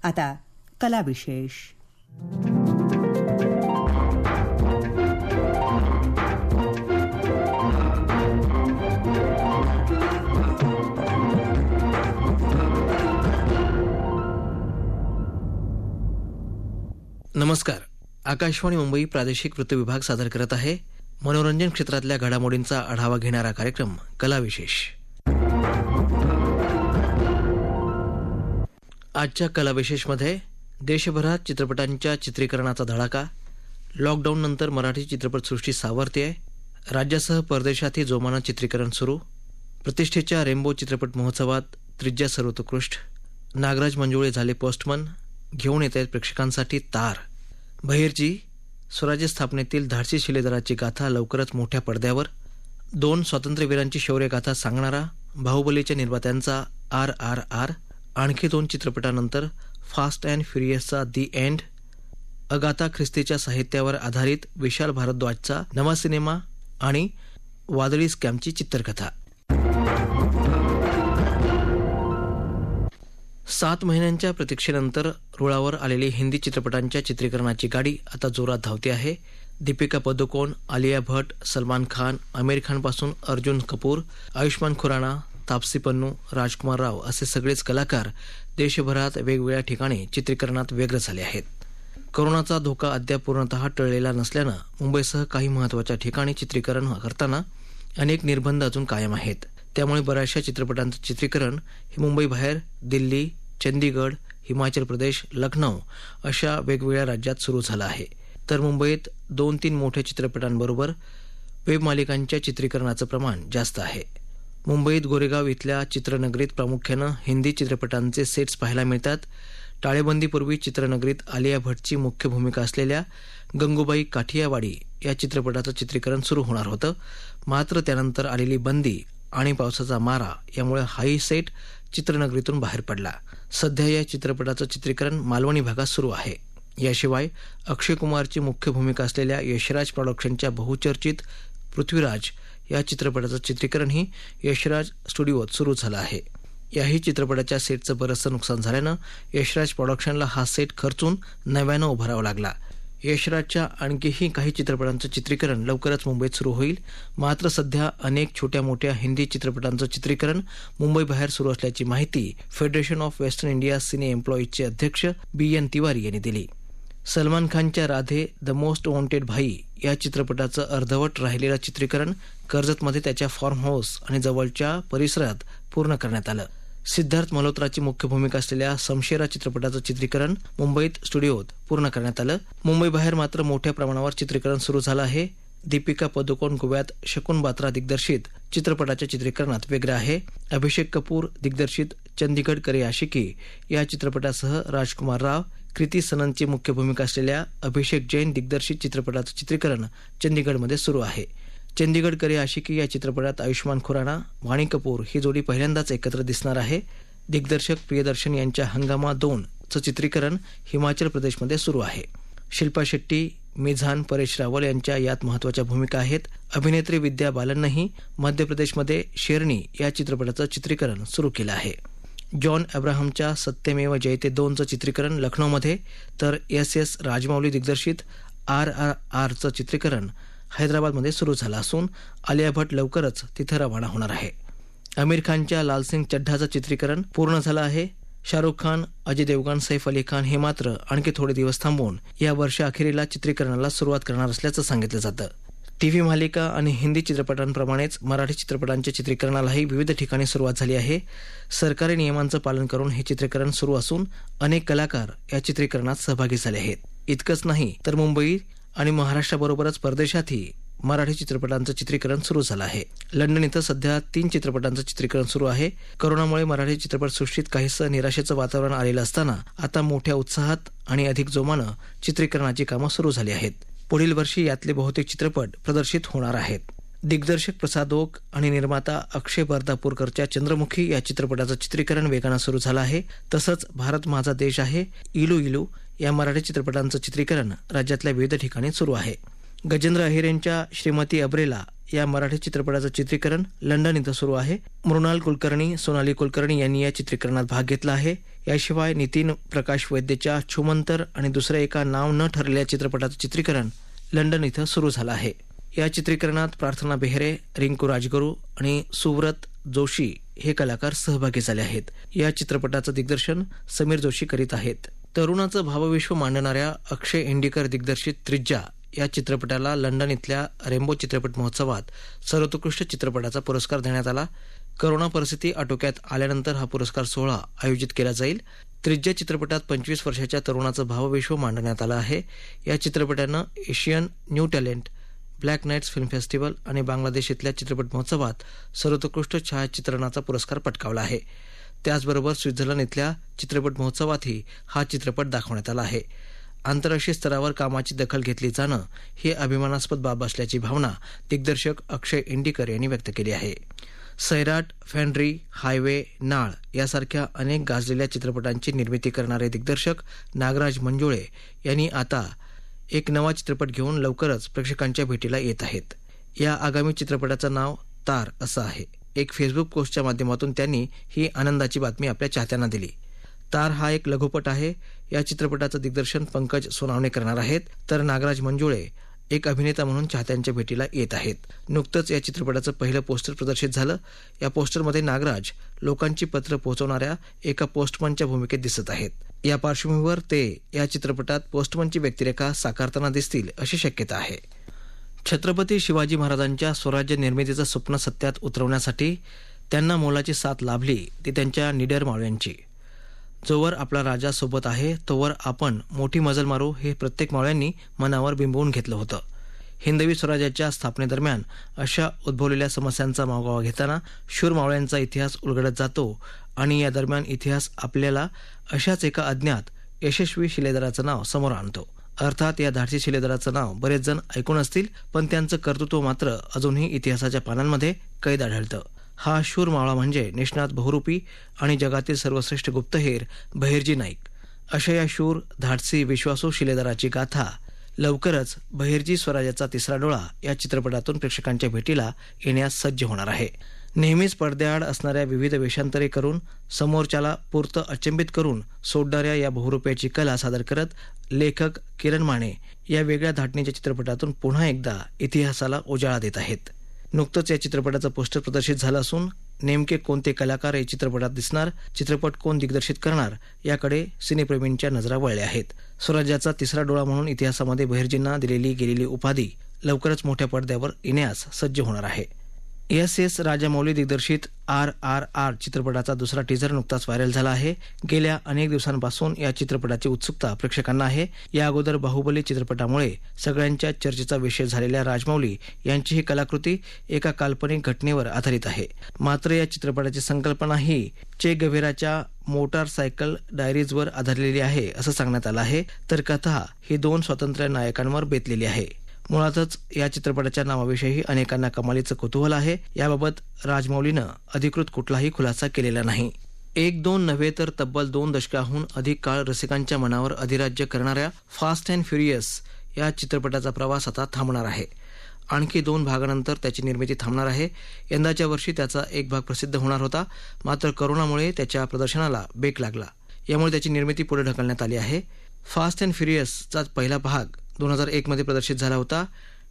आता कला विशेष. नमस्कार. आकाशवाणी मुंबई प्रादेशिक वृत्त विभाग सादर करत आहे मनोरंजन क्षेत्रातल्या घडामोडींचा आढावा घेणारा कार्यक्रम कला विशेष. आजच्या कला विशेषमध्ये देशभरात चित्रपटांच्या चित्रीकरणाचा धडाका, लॉकडाऊननंतर मराठी चित्रपटसृष्टी सावरतेय, राज्यासह परदेशातही जोमानं चित्रीकरण सुरू, प्रतिष्ठेच्या रेम्बो चित्रपट महोत्सवात त्रिज्या सर्वोत्कृष्ट, नागराज मंजुळे झाले पोस्टमन, घेऊन येत आहेत प्रेक्षकांसाठी तार, बहिर्जी स्वराज्य स्थापनेतील धाडसी शिलेदाराची गाथा लवकरच मोठ्या पडद्यावर, 2 स्वातंत्र्यवीरांची शौर्यगाथा सांगणारा बाहुबलीच्या निर्मात्यांचा RRR, आणखी 2 चित्रपटानंतर फास्ट अँड फ्युरियसचा दी एंड, अगाथा ख्रिस्तीच्या साहित्यावर आधारित विशाल भारद्वाजचा नवा सिनेमा आणि वादळी स्कॅमची चित्रकथा. 7 महिन्यांच्या प्रतीक्षेनंतर रुळावर आलेली हिंदी चित्रपटांच्या चित्रीकरणाची गाडी आता जोरात धावते आहे. दीपिका पदुकोण, आलिया भट्ट, सलमान खान, आमिर खानपासून अर्जुन कपूर, आयुष्मान खुराना, तापसी पन्नू, राजकुमार राव असे सगळेच कलाकार देशभरात वेगवेगळ्या ठिकाणी चित्रीकरणात व्यग्र झाले आहेत. कोरोनाचा धोका अद्याप पूर्णतः टळलेला नसल्यानं मुंबईसह काही महत्त्वाच्या ठिकाणी चित्रीकरण करताना अनेक निर्बंध अजून कायम आहेत. त्यामुळे बऱ्याचशा चित्रपटांचं चित्रीकरण हे मुंबईबाहेर दिल्ली, चंदीगड, हिमाचल प्रदेश, लखनौ अशा वेगवेगळ्या राज्यात सुरू झालं आहे. तर मुंबईत 2-3 मोठ्या चित्रपटांबरोबर वेब मालिकांच्या चित्रीकरणाचं प्रमाण जास्त आहे. मुंबईत गोरेगाव इथल्या चित्रनगरीत प्रामुख्यानं हिंदी चित्रपटांचे सेट्स पाहायला मिळतात. टाळेबंदीपूर्वी चित्रनगरीत आलिया भट्टची मुख्य भूमिका असलेल्या गंगूबाई काठियावाडी या चित्रपटाचं चित्रीकरण सुरू होणार होतं. मात्र त्यानंतर आलेली बंदी आणि पावसाचा मारा यामुळे हाही सेट चित्रनगरीतून बाहेर पडला. सध्या या चित्रपटाचं चित्रीकरण मालवणी भागात सुरू आहे. याशिवाय अक्षय कुमारची मुख्य भूमिका असलेल्या यशराज प्रॉडक्शनच्या बहुचर्चित पृथ्वीराज या चित्रपटाचं चित्रीकरणही यशराज स्टुडिओत सुरू झालं आहे. याही चित्रपटाच्या सेटचं बरंचसं नुकसान झाल्यानं यशराज प्रॉडक्शनला हा सेट खर्चून नव्यानं उभारावा लागला. यशराजच्या आणखीही काही चित्रपटांचं चित्रीकरण लवकरच मुंबईत सुरू होईल. मात्र सध्या अनेक छोट्या मोठ्या हिंदी चित्रपटांचं चित्रीकरण मुंबईबाहेर सुरू असल्याची माहिती फेडरेशन ऑफ वेस्टर्न इंडिया सिने एम्प्लॉईजचे अध्यक्ष BN तिवारी यांनी दिली. सलमान खानच्या राधे द मोस्ट वॉन्टेड भाई या चित्रपटाचं अर्धवट राहिलेलं चित्रीकरण कर्जतमध्ये त्याच्या फार्म हाऊस आणि जवळच्या परिसरात पूर्ण करण्यात आलं. सिद्धार्थ मल्होत्राची मुख्य भूमिका असलेल्या समशेरा चित्रपटाचं चित्रीकरण मुंबईत स्टुडिओत पूर्ण करण्यात आलं. मुंबईबाहेर मात्र मोठ्या प्रमाणावर चित्रीकरण सुरू झालं आहे. दीपिका पदुकोण गोव्यात शकून बात्रा दिग्दर्शित चित्रपटाच्या चित्रीकरणात वेगळं आहे. अभिषेक कपूर दिग्दर्शित चंदीगड करे आशिकी या चित्रपटासह राजकुमार राव, कृती सननची मुख्य भूमिका असलेल्या अभिषेक जैन दिग्दर्शित चित्रपटाचं चित्रीकरण चंदीगडमध्ये सुरू आहे. चंदीगड करे आशिकी या चित्रपटात आयुष्मान खुराना, वाणी कपूर ही जोडी पहिल्यांदाच एकत्र दिसणार आहे. दिग्दर्शक प्रियदर्शन यांच्या हंगामा 2चं चित्रीकरण हिमाचल प्रदेशमध्ये सुरू आहे. शिल्पा शेट्टी, मिझान, परेश रावल यांच्या यात महत्त्वाच्या भूमिका आहेत. अभिनेत्री विद्या बालननंही मध्य प्रदेशमध्ये शेरनी या चित्रपटाचं चित्रीकरण सुरू केलं आहे. जॉन अब्राहमच्या सत्यमेव जयते 2चं चित्रीकरण लखनौमध्ये, तर SS राजमौली दिग्दर्शित RRRचं चित्रीकरण हैदराबादमध्ये सुरू झालं असून आलिया भट्ट लवकरच तिथं रवाना होणार आहे. आमिर खानच्या लालसिंग चड्ढाचं चित्रीकरण पूर्ण झालं आहे. शाहरुख खान, अजय देवगण, सैफ अली खान हे मात्र आणखी थोडे दिवस थांबून या वर्षाअखेरीला चित्रीकरणाला सुरुवात करणार असल्याचं सांगितलं जातं. TV मालिका आणि हिंदी चित्रपटांप्रमाणेच मराठी चित्रपटांच्या चित्रीकरणालाही विविध ठिकाणी सुरुवात झाली आहे. सरकारी नियमांचं पालन करून हे चित्रीकरण सुरू असून अनेक कलाकार या चित्रीकरणात सहभागी झाले आहेत. इतकंच नाही तर मुंबई आणि महाराष्ट्राबरोबरच परदेशातही मराठी चित्रपटांचं चित्रीकरण सुरू झालं आहे. लंडन इथं सध्या 3 चित्रपटांचं चित्रीकरण सुरू आहे. कोरोनामुळे मराठी चित्रपटसृष्टीत काहीसं निराशेचं वातावरण आलेलं असताना आता मोठ्या उत्साहात आणि अधिक जोमानं चित्रीकरणाची कामं सुरू झाली आहेत. पुढील वर्षी यातले बहुतेक चित्रपट प्रदर्शित होणार आहेत. दिग्दर्शक प्रसाद ओक आणि निर्माता अक्षय बर्दापूरकरच्या चंद्रमुखी या चित्रपटाचं चित्रीकरण वेगानं सुरू झालं आहे. तसंच भारत माझा देश आहे, इलू इलू या मराठी चित्रपटांचं चित्रीकरण राज्यातल्या विविध ठिकाणी सुरू आहे. गजेंद्र अहिरेंच्या श्रीमती अब्रेला या मराठी चित्रपटाचं चित्रीकरण लंडन इथं सुरू आहे. मृणाल कुलकर्णी, सोनाली कुलकर्णी यांनी या चित्रीकरणात भाग घेतला आहे. याशिवाय नितीन प्रकाश वैद्यच्या छुमंतर आणि दुसऱ्या एका नाव न ठरलेल्या चित्रपटाचं चित्रीकरण लंडन इथं सुरू झालं आहे. या चित्रीकरणात प्रार्थना बेहरे, रिंकू राजगुरू आणि सुव्रत जोशी हे कलाकार सहभागी झाले आहेत. या चित्रपटाचं दिग्दर्शन समीर जोशी करीत आहेत. तरुणाचं भावविश्व मांडणाऱ्या अक्षय इंडिकर दिग्दर्शित त्रिज्या या चित्रपटाला लंडन इथल्या रेम्बो चित्रपट महोत्सवात सर्वोत्कृष्ट चित्रपटाचा पुरस्कार देण्यात आला. करोना परिस्थिती आटोक्यात आल्यानंतर हा पुरस्कार सोहळा आयोजित केला जाईल. त्रिज्या चित्रपटात 25 वर्षाच्या तरुणाचं भावविश्व मांडण्यात आलं आहे. या चित्रपटानं Asian new talent, black nights film festival आणि बांगलादेश इथल्या चित्रपट महोत्सवात सर्वोत्कृष्ट छायाचित्रणाचा पुरस्कार पटकावला आहे. त्याचबरोबर स्वित्झर्लंड इथल्या चित्रपट महोत्सवातही हा चित्रपट दाखवण्यात आला आहे. आंतरराष्ट्रीय स्तरावर कामाची दखल घेतली जाणं ही अभिमानास्पद बाब असल्याची भावना दिग्दर्शक अक्षय इंडिकर यांनी व्यक्त केली आहे. सैराट, फॅन्ड्री, हायवे, नाळ यासारख्या अनेक गाजलेल्या चित्रपटांची निर्मिती करणारे दिग्दर्शक नागराज मंजुळे यांनी आता एक नवा चित्रपट घेऊन लवकरच प्रेक्षकांच्या भेटीला येत आहेत. या आगामी चित्रपटाचं नाव तार असं आहे. एक फेसबुक पोस्टच्या माध्यमातून त्यांनी ही आनंदाची बातमी आपल्या चाहत्यांना दिली. तार हा एक लघुपट आहे. या चित्रपटाचं दिग्दर्शन पंकज सोनावणे करणार आहेत, तर नागराज मंजुळे एक अभिनेता म्हणून चाहत्यांच्या भेटीला येत आहेत. नुकतंच या चित्रपटाचं पहिलं पोस्टर प्रदर्शित झालं. या पोस्टरमध्ये नागराज लोकांची पत्र पोहोचवणाऱ्या एका पोस्टमनच्या भूमिकेत दिसत आहेत. या पार्श्वभूमीवर ते या चित्रपटात पोस्टमनची व्यक्तिरेखा साकारताना दिसतील अशी शक्यता आहे. छत्रपती शिवाजी महाराजांच्या स्वराज्य निर्मितीचं स्वप्न सत्यात उतरवण्यासाठी त्यांना मोलाची साथ लाभली ती त्यांच्या निडर मावळ्यांची. जोवर आपला राजा सोबत आहे तोवर आपण मोठी मजल मारू हे प्रत्येक मावळ्यांनी मनावर बिंबवून घेतलं होतं. हिंदवी स्वराज्याच्या स्थापनेदरम्यान अशा उद्भवलेल्या समस्यांचा मागोवा घेताना शूर मावळ्यांचा इतिहास उलगडत जातो आणि या दरम्यान इतिहास आपल्याला अशाच एका अज्ञात यशस्वी शिलेदाराचं नाव समोर आणतो. अर्थात या धाडसी शिलेदाराचं नाव बरेच जण ऐकून असतील, पण त्यांचं कर्तृत्व मात्र अजूनही इतिहासाच्या पानांमध्ये कैद आढळतं. हा शूर मावळा म्हणजे निष्णात बहुरूपी आणि जगातील सर्वश्रेष्ठ गुप्तहेर बहिर्जी नाईक. अशा या शूर, धाडसी, विश्वासू शिलेदाराची गाथा लवकरच बहिर्जी स्वराज्याचा तिसरा डोळा या चित्रपटातून प्रेक्षकांच्या भेटीला येण्यास सज्ज होणार आहे. नेहमीच पडद्याआड असणाऱ्या विविध वेषांतरे करून समोरच्याला पुरतं अचंबित करून सोडणाऱ्या या बहुरूप्याची कला सादर करत लेखक किरण माने या वेगळ्या धाटणीच्या चित्रपटातून पुन्हा एकदा इतिहासाला उजाळा देत आहेत. नुकतंच या चित्रपटाचं पोस्टर प्रदर्शित झालं असून नेमके कोणते कलाकार या चित्रपटात दिसणार, चित्रपट कोण दिग्दर्शित करणार याकडे सिनेप्रेमींच्या नजरा वळल्या आहेत. स्वराज्याचा तिसरा डोळा म्हणून इतिहासामध्ये बहिर्जींना दिलेली गेलेली उपाधी लवकरच मोठ्या पडद्यावर येण्यास सज्ज होणार आहे. एस राजामौली दिग्दर्शित RRR चित्रपटाचा दुसरा टीझर नुकताच व्हायरल झाला आहे. गेल्या अनेक दिवसांपासून या चित्रपटाची उत्सुकता प्रेक्षकांना आहे. या अगोदर बाहुबली चित्रपटामुळे सगळ्यांच्या चर्चेचा विषय झालेल्या राजमौली यांची ही कलाकृती एका काल्पनिक घटनेवर आधारित आहे. मात्र या चित्रपटाची संकल्पना ही चे गव्हेराच्या मोटारसायकल डायरीजवर आधारलेली आहे असं सांगण्यात आलं आहे, तर कथा ही 2 स्वातंत्र्य नायकांवर बेतलेली आहे. मुळातच या चित्रपटाच्या नावाविषयी अनेकांना कमालीचं कुतूहल आहे. याबाबत राजमौलीनं अधिकृत कुठलाही खुलासा केलेला नाही. 1-2 नव्हे तर तब्बल 2 दशकाहून अधिक काळ रसिकांच्या मनावर अधिराज्य करणाऱ्या फास्ट अँड फ्युरियस या चित्रपटाचा प्रवास आता थांबणार आहे. आणखी 2 भागानंतर त्याची निर्मिती थांबणार आहे. यंदाच्या वर्षी त्याचा एक भाग प्रसिद्ध होणार होता, मात्र करोनामुळे त्याच्या प्रदर्शनाला बेक लागला. यामुळे त्याची निर्मिती पुढे ढकलण्यात आली आहे. फास्ट अँड फ्युरियसचा पहिला भाग 2001 मध्ये प्रदर्शित झाला होता.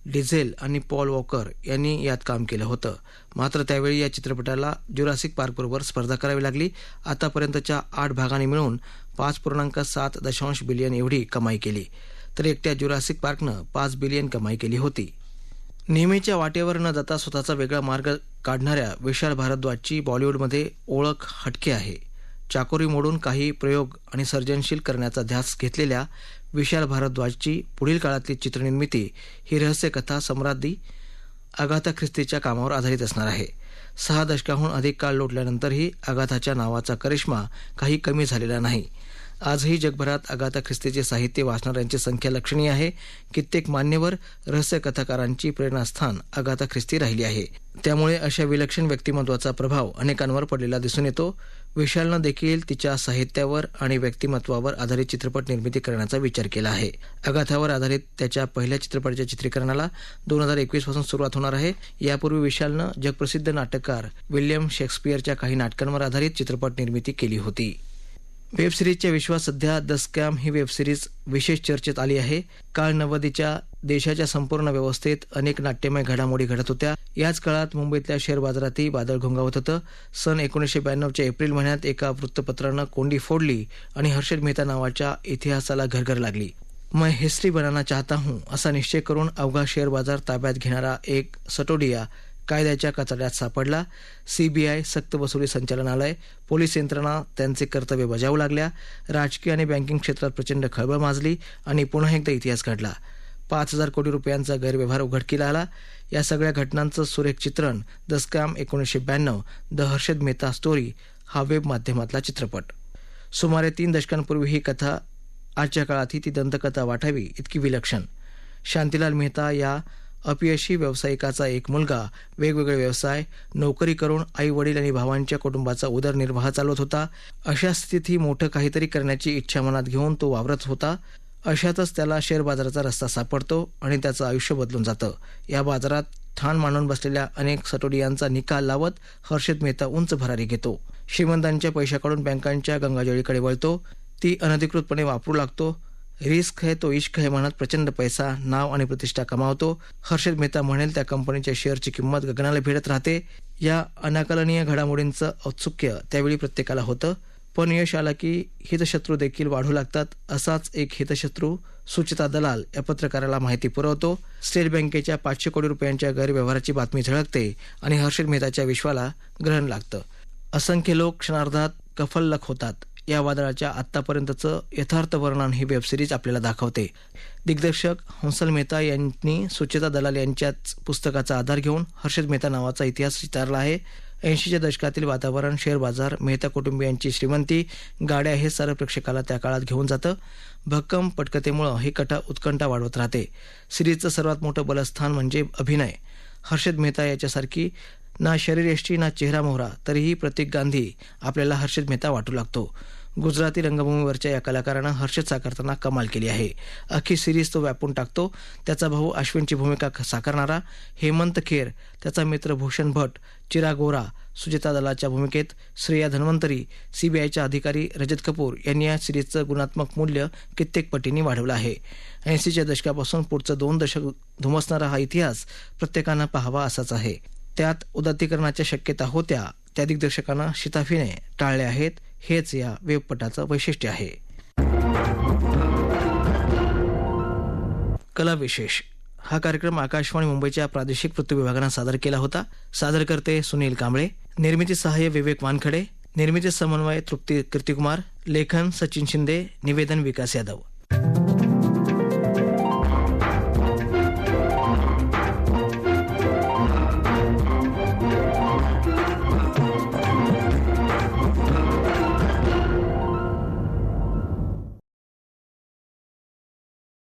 डिझेल आणि पॉल वॉकर यांनी यात काम केलं होतं. मात्र त्यावेळी या चित्रपटाला जुरासिक पार्कबरोबर स्पर्धा करावी लागली. आतापर्यंतच्या 8 भागांनी मिळून 5.7 बिलियन एवढी कमाई केली, तर एकट्या जुरासिक पार्कनं 5 बिलियन कमाई केली होती. नेहमीच्या वाटेवर न जाता स्वतःचा वेगळा मार्ग काढणाऱ्या विशाल भारद्वाजची बॉलिवूडमध्ये ओळख हटके आहे. चाकोरी मोडून काही प्रयोग आणि सर्जनशील करण्याचा ध्यास घेतलेल्या विशाल भारद्वाजची पुढील काळातली चित्रनिर्मिती ही रहस्यकथा सम्राज्ञी अगाथा ख्रिस्तीच्या कामावर आधारित असणार आहे. 6 दशकाहून अधिक काळ लोटल्यानंतरही अगाथाच्या नावाचा करिश्मा काही कमी झालेला नाही. आजही जगभरात अगाथा ख्रिस्तीचे साहित्य वाचणाऱ्यांची संख्या लक्षणीय आहे. कित्येक मान्यवर रहस्यकथाकारांची प्रेरणास्थान अगाथा ख्रिस्ती राहिली आहे. त्यामुळे अशा विलक्षण व्यक्तिमत्वाचा प्रभाव अनेकांवर पडलेला दिसून येतो. विशालनं देखील तिच्या साहित्यावर आणि व्यक्तिमत्वावर आधारित चित्रपट निर्मिती करण्याचा विचार केला आहे. अगाथावर आधारित त्याच्या पहिल्या चित्रपटाच्या चित्रीकरणाला 2021 पासून सुरुवात होणार आहे. यापूर्वी विशालनं जगप्रसिद्ध नाटककार विल्यम शेक्सपियरच्या काही नाटकांवर आधारित चित्रपट निर्मिती केली होती. वेबसिरीजच्या विश्वात सध्या द स्कॅम ही वेबसिरीज विशेष चर्चेत आली आहे. काळ नव्वदीच्या देशाच्या संपूर्ण व्यवस्थेत अनेक नाट्यमय घडामोडी घडत होत्या. याच काळात मुंबईतल्या शेअर बाजारातही वादळ घोंगावत होतं. सन 1992च्या एप्रिल महिन्यात एका वृत्तपत्रानं कोंडी फोडली आणि हर्षद मेहता नावाच्या इतिहासाला घरघर लागली. मैं हिस्ट्री बनाना चाहता हूं असा निश्चय करून अवघा शेअर बाजार ताब्यात घेणारा एक सटोडिया कायद्याच्या कचाट्यात सापडला. सीबीआय, सक्तवसुली संचालनालय, पोलीस यंत्रणा त्यांचे कर्तव्य बजावू लागल्या. राजकीय आणि बँकिंग क्षेत्रात प्रचंड खळबळ माजली आणि पुन्हा एकदा इतिहास घडला. 5,000 कोटी रुपयांचा गैरव्यवहार उघडकीला आला. या सगळ्या घटनांचं सुरेख चित्रण the scam 1992 the Harshad Mehta story हा वेब माध्यमातला चित्रपट. सुमारे 3 दशकांपूर्वी ही कथा आजच्या काळातही ती दंतकथा वाटावी इतकी विलक्षण. शांतीलाल मेहता या अपयशी व्यावसायिकाचा एक मुलगा वेगवेगळे व्यवसाय, नोकरी करून आई वडील आणि भावांच्या कुटुंबाचा उदरनिर्वाह चालवत होता. अशा स्थितीत मोठं काहीतरी करण्याची इच्छा मनात घेऊन तो वावरत होता. अशातच त्याला शेअर बाजाराचा रस्ता सापडतो आणि त्याचं आयुष्य बदलून जातं. या बाजारात ठाण मांडून बसलेल्या अनेक सटोडियांचा निकाल लावत हर्षद मेहता उंच भरारी घेतो. श्रीमंतांच्या पैशाकडून बँकांच्या गंगाजळीकडे वळतो. ती अनधिकृतपणे वापरू लागतो. रिस्क है तो इश्क है म्हणत प्रचंड पैसा, नाव आणि प्रतिष्ठा कमावतो. हर्षद मेहता म्हणेल त्या कंपनीच्या शेअरची किंमत गगनाला भिडत राहते. या अनाकलनीय घडामोडींचं औत्सुक्य त्यावेळी प्रत्येकाला होतं. पण यश आला की हितशत्रू देखील वाढू लागतात. असाच एक हितशत्रू सुचिता दलाल या पत्रकाराला माहिती पुरवतो. स्टेट बँकेच्या 500 कोटी रुपयांच्या गैरव्यवहाराची बातमी झळकते आणि हर्षद मेहताच्या विश्वाला ग्रहण लागतं. असंख्य लोक क्षणार्धात कफल्लक होतात. या वादळाच्या आत्तापर्यंतचं यथार्थ वर्णन ही वेबसिरीज आपल्याला दाखवते. दिग्दर्शक हंसल मेहता यांनी सुचेता दलाल यांच्याच पुस्तकाचा आधार घेऊन हर्षद मेहता नावाचा इतिहास चितारला आहे. 80च्या दशकातील वातावरण, शेअर बाजार, मेहता कुटुंबियांची श्रीमंती, गाड्या हे सारं प्रेक्षकाला त्या काळात घेऊन जातं. भक्कम पटकथेमुळं ही कथा उत्कंठा वाढवत राहते. सिरीजचं सर्वात मोठं बलस्थान म्हणजे अभिनय. हर्षद मेहता याच्यासारखी ना शरीरयष्टी ना चेहरा मोहरा तरीही प्रतीक गांधी आपल्याला हर्षद मेहता वाटू लागतो. गुजराती रंगभूमीवरच्या या कलाकारानं हर्षद साकारताना कमाल केली आहे. अख्खी सिरीज तो व्यापून टाकतो. त्याचा भाऊ अश्विनची भूमिका साकारणारा हेमंत खेर, त्याचा मित्र भूषण भट, चिराग वोरा सुचेता दलालच्या भूमिकेत, श्रेया धन्वंतरी, सीबीआयच्या अधिकारी रजत कपूर यांनी या सिरीजचं गुणात्मक मूल्य कित्येक पटींनी वाढवलं आहे. 80च्या दशकापासून पुढचं 2 दशक धुमसणारा हा इतिहास प्रत्येकानं पाहावा असाच आहे. त्यात उदात्तीकरणाच्या शक्यता होत्या त्या दिग्दर्शकांना शिताफीने टाळल्या आहेत. हेच या वेबपटाचं वैशिष्ट्य आहे. कला विशेष हा कार्यक्रम आकाशवाणी मुंबईच्या प्रादेशिक वृत्त विभागानं सादर केला होता. सादरकर्ते सुनील कांबळे, निर्मिती सहाय्य विवेक वानखडे, निर्मिती समन्वय तृप्ती कीर्तिकुमार, लेखन सचिन शिंदे, निवेदन विकास यादव.